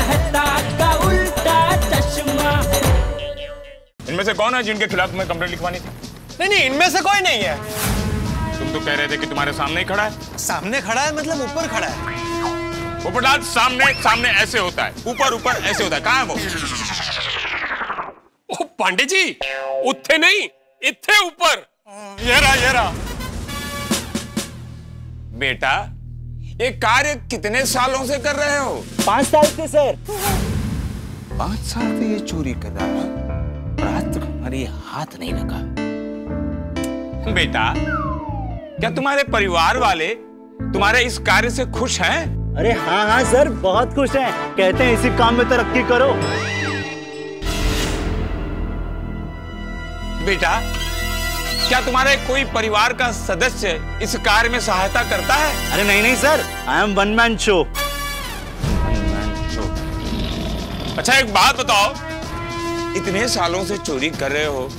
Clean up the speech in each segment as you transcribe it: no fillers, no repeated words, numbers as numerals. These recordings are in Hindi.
मेहता का उल्टा चश्मा। इनमें से कौन है जिनके खिलाफ तुम्हें कंप्लेंट लिखवानी थी? नहीं, इनमें से कोई नहीं है। तुम तो कह रहे थे कि तुम्हारे सामने ही खड़ा है। सामने खड़ा है मतलब ऊपर खड़ा है। पोपटलाल, सामने ऐसे होता है, ऊपर ऐसे होता है। कहाँ है वो? ओ पांडे जी, उत्थे नहीं, इत्थे ऊपर। ये रहा। बेटा, ये कार्य कितने सालों से कर रहे हो? 5 साल से सर। 5 साल से ये चोरी कर रहा है और आज तक हमारे हाथ नहीं लगा। बेटा, क्या तुम्हारे परिवार वाले तुम्हारे इस कार्य से खुश हैं? अरे हाँ सर, बहुत खुश हैं। कहते हैं इसी काम में तरक्की करो। बेटा, क्या तुम्हारे कोई परिवार का सदस्य इस कार्य में सहायता करता है? अरे नहीं sir, I am one man show. अच्छा एक बात बताओ, इतने सालों से चोरी कर रहे हो,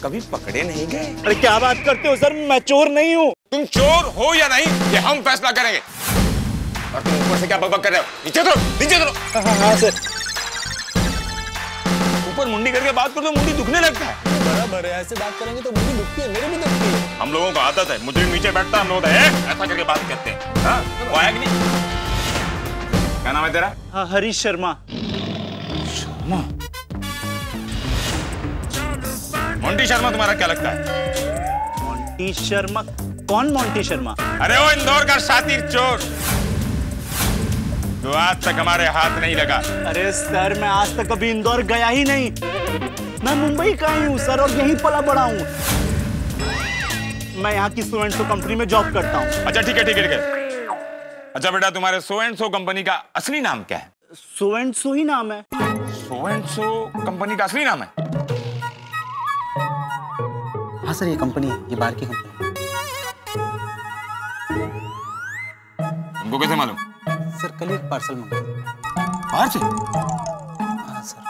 कभी पकड़े नहीं गए? अरे क्या बात करते हो सर, मैं चोर नहीं हूँ। तुम चोर हो या नहीं, ये हम फैसला करेंगे। और तुम ऊपर से क्या बकबक कर रहे हो? नीचे उतरो। हाँ सर। ऊपर मुंडी करके बात करो तो मुंडी दुखने लगता है। बराबर है, ऐसे बात करेंगे तो मुझे दुखती है, मेरी भी दुखती है। हम लोगों को आदत है, मुझे नीचे बैठता हम लोग ऐसा करके बात करते हैं। हाँ, वो आया कि नहीं? क्या नाम है तेरा? हाँ, हरीश शर्मा। शर्मा? मोंटी शर्मा तुम्हारा क्या लगता है? मोंटी शर्मा? कौन मोंटी शर्मा? अरे वो इंदौर का शातिर चोर जो आज तक हमारे हाथ नहीं लगा। अरे सर, मैं आज तक कभी इंदौर गया ही नहीं। मैं मुंबई का ही हूँ सर, और यहीं पला बड़ा हूँ। मैं यहाँ की सो एंड सो कंपनी में जॉब करता हूँ। अच्छा ठीक है। अच्छा बेटा, तुम्हारे सो एंड सो कंपनी का असली नाम क्या है? सो एंड सो ही नाम है। सो एंड सो कंपनी का असली नाम है? हाँ सर, ये कंपनी है, ये बाहर की कंपनी है। तुमको कैसे मालूम? सर कल एक पार्सल मंगाया। बाहर से? हाँ सर।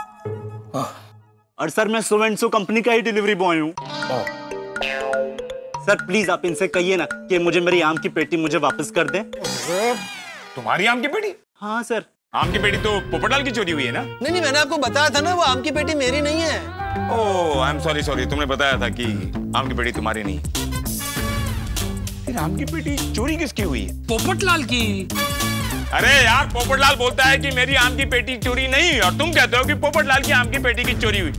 और सर मैं सो एंड सो कंपनी का ही डिलीवरी बॉय हूँ। सर प्लीज आप इनसे कहिए ना कि मुझे मेरी आम की पेटी मुझे वापस कर दें। तुम्हारी आम की पेटी? हाँ सर। आम की पेटी तो पोपटलाल की चोरी हुई है ना? नहीं, मैंने आपको बताया था ना, वो आम की पेटी मेरी नहीं है। ओह, आई एम सॉरी, तुमने बताया था कि आम की पेटी तुम्हारी नहीं। फिर आम की पेटी चोरी किसकी हुई है? पोपटलाल की। अरे यार, पोपटलाल बोलता है कि मेरी आम की पेटी चोरी नहीं हुई और तुम कहते हो कि पोपटलाल की आम की पेटी की चोरी हुई।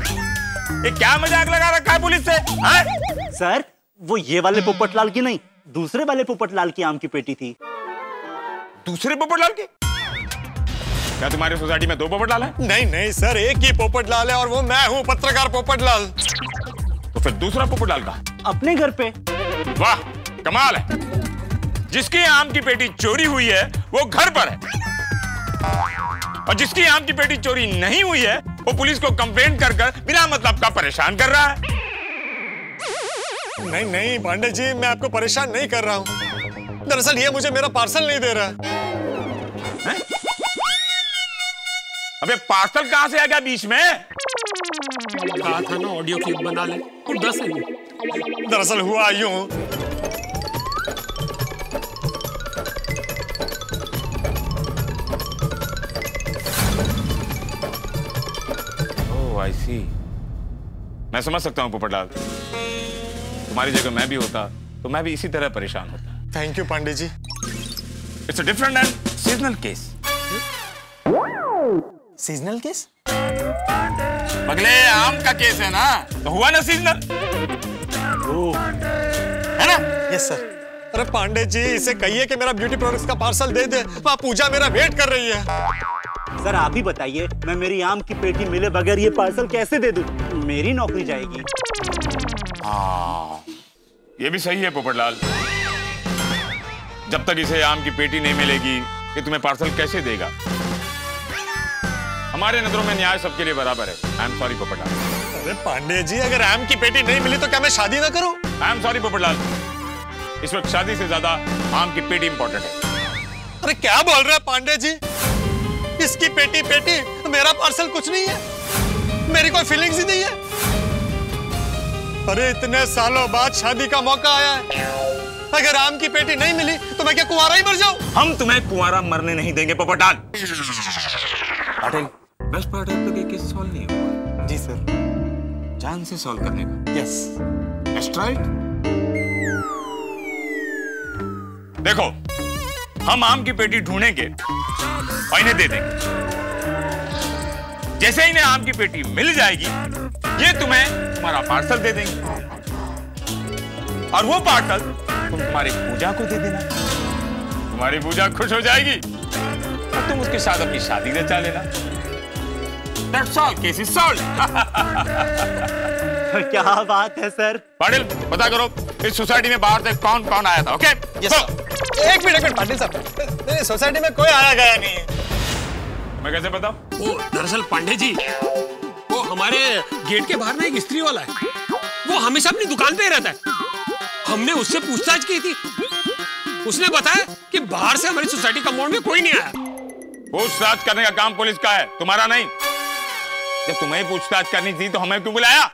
ये क्या मजाक लगा रखा है पुलिस से? हाँ? सर वो ये वाले पोपटलाल की नहीं, दूसरे वाले पोपटलाल की आम की पेटी थी। दूसरे पोपटलाल की? क्या तुम्हारी सोसाइटी में 2 पोपटलाल हैं? नहीं सर, एक ही पोपटलाल है और वो मैं हूँ, पत्रकार पोपटलाल। तो फिर दूसरा पोपटलाल का? अपने घर पे। वाह, कमाल है। जिसकी आम की पेटी चोरी हुई है वो घर पर है, और जिसकी आम की पेटी चोरी नहीं हुई है वो पुलिस को कंप्लेंट कर बिना मतलब का परेशान कर रहा है। नहीं पांडे जी, मैं आपको परेशान नहीं कर रहा हूँ। दरअसल ये मुझे मेरा पार्सल नहीं दे रहा है। अबे पार्सल कहाँ से आ गया बीच में? कहा था ना ऑडियो क्लिप बना ले, और 10 है। दरअसल हुआ यूं। ओह आई सी, मैं समझ सकता हूँ पोपटलाल। तुम्हारी जगह मैं भी होता तो मैं भी इसी तरह परेशान होता। Thank you Pandey ji. It's a different and seasonal case. Seasonal case? अगले आम का केस है ना, तो हुआ ना सीजनल, है ना? Yes sir. अरे पांडे जी, इसे कहिए कि मेरा ब्यूटी प्रोडक्ट्स का पार्सल दे दे। वहाँ पूजा मेरा वेट कर रही है। सर आप ही बताइए, मैं मेरी आम की पेटी मिले बगैर ये पार्सल कैसे दे दूं? मेरी नौकरी जाएगी। हाँ, ये भी सही है पोपटलाल। जब तक इसे आम की पेटी नहीं मिलेगी ये तुम्हें पार्सल कैसे देगा? हमारे नजरों में न्याय सबके लिए बराबर है। I am sorry Popatlal. अरे पांडे जी, अगर आम की पेटी नहीं मिली तो क्या मैं शादी ना करूं? आई एम सॉरी पोपटलाल, इस वक्त शादी से ज्यादा आम की पेटी इंपॉर्टेंट है। अरे क्या बोल रहे हैं पांडे जी? इसकी पेटी मेरा पार्सल कुछ नहीं है, मेरी कोई फीलिंग्स ही नहीं है। अरे इतने सालों बाद शादी का मौका आया है, अगर आम की पेटी नहीं मिली तो मैं क्या कुंवारा ही मर जाऊं? हम तुम्हें कुंवारा मरने नहीं देंगे पोपटलाल। पाटिल, बेस्ट पार्ट है तो केस सॉल्व नहीं हुआ। जी सर। जान से सॉल्व करने का। यस। That's right? देखो, हम आम की पेटी ढूंढेंगे और इन्हें दे देंगे। जैसे इन्हें आम की पेटी मिल जाएगी, ये तुम्हें तुम्हारा पार्सल दे देंगे और वो पार्सल तुम तुम्हारी पूजा को दे देना। तुम्हारी पूजा खुश हो जाएगी और तुम उसके साथ अपनी शादी रचा लेना। That's all, case is solved. क्या बात है सर। पाटिल, पता करो इस सोसाइटी में बाहर से कौन कौन आया था। ओके? Yes sir. एक मिनट पाटिल साहब, सोसाइटी में कोई आया गया नहीं है। मैं कैसे बताऊं? वो दरअसल पांडे जी, वो हमारे गेट के बाहर ना एक स्त्री वाला है, वो हमेशा अपनी दुकान पे ही रहता है। हमने उससे पूछताछ की थी, उसने बताया कि बाहर से हमारी सोसाइटी कंपाउंड में कोई नहीं आया। पूछताछ करने का काम पुलिस का है, तुम्हारा नहीं। जब तुम्हें पूछताछ करनी थी तो हमें क्यों बुलाया?